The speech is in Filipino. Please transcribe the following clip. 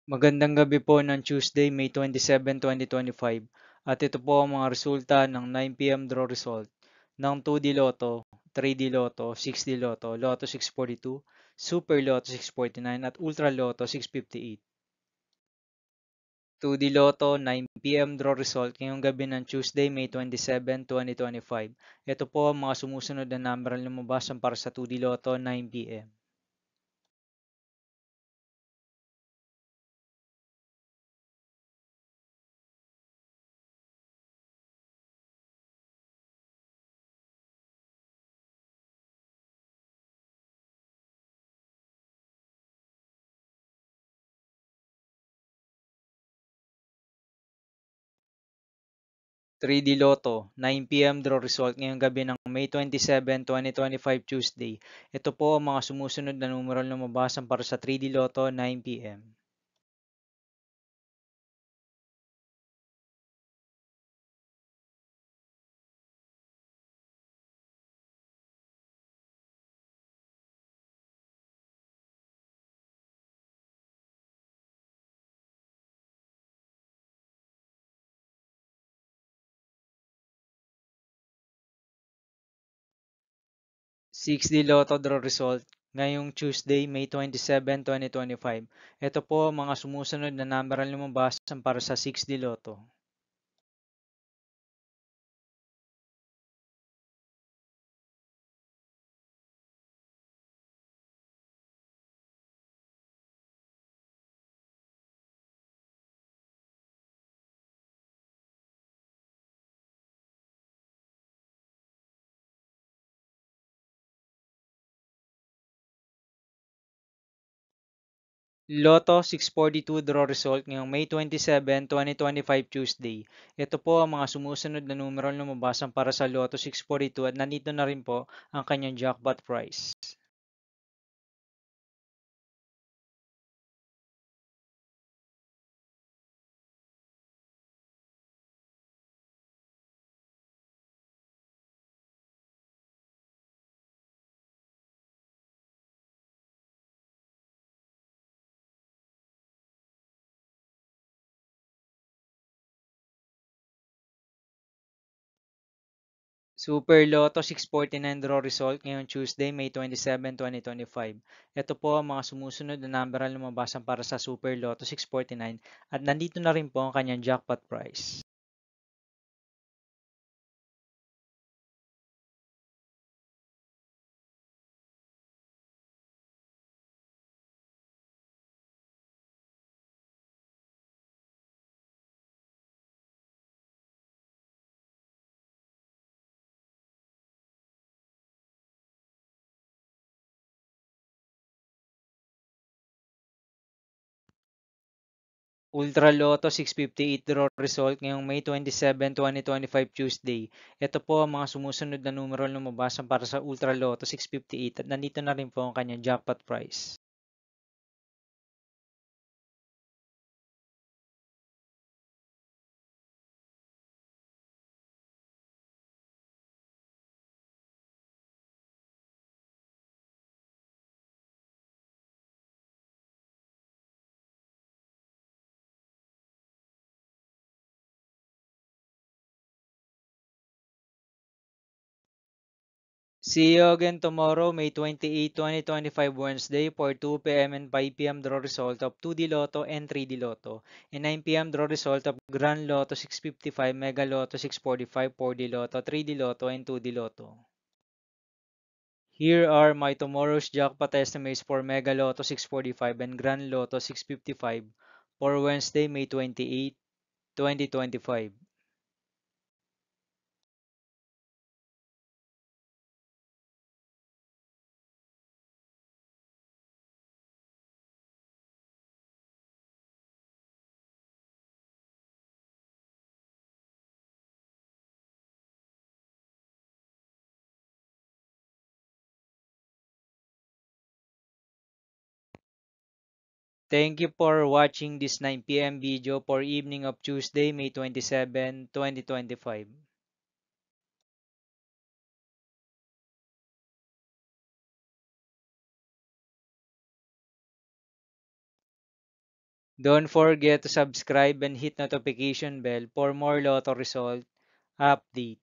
Magandang gabi po ng Tuesday, May 27, 2025. At ito po ang mga resulta ng 9 p.m. draw result ng 2D Lotto, 3D Lotto, 6D Lotto, Lotto 642, Super Lotto 649 at Ultra Lotto 658. 2D Lotto 9 p.m. draw result ngayong gabi ng Tuesday, May 27, 2025. Ito po ang mga sumusunod na number na lumabas para sa 2D Lotto 9 p.m. 3D Lotto, 9 p.m. draw result ngayong gabi ng May 27, 2025 Tuesday. Ito po ang mga sumusunod na numeral na mabasan para sa 3D Lotto 9 p.m. 6D Lotto draw result ngayong Tuesday, May 27, 2025. Ito po ang mga sumusunod na numeral na mabasan para sa 6D Lotto. 'Lotto 642 draw result ngayong May 27, 2025 Tuesday. Ito po ang mga sumusunod na numeral na mabasan para sa Lotto 642 at nandito na rin po ang kanyang jackpot price. 'Super Lotto 649 draw result ngayong Tuesday, May 27, 2025. Ito po ang mga sumusunod na numeral na mabasan para sa Super Lotto 649 at nandito na rin po ang kanyang jackpot price. 'Ultra Lotto 658 draw result ngayong May 27, 2025 Tuesday. Ito po ang mga sumusunod na numeral na mabasan para sa Ultra Lotto 658 at nandito na rin po ang kanyang jackpot price. 'See you again tomorrow, May 28, 2025 Wednesday for 2 p.m. and 5 p.m. draw result of 2D Lotto and 3D Lotto, and 9 p.m. draw result of Grand Lotto 655, Mega Lotto 645, 4D Lotto, 3D Lotto, and 2D Lotto. Here are my tomorrow's jackpot estimates for Mega Lotto 645 and Grand Lotto 655 for Wednesday, May 28, 2025. Thank you for watching this 9 p.m. video for evening of Tuesday, May 27, 2025. Don't forget to subscribe and hit notification bell for more Lotto result update.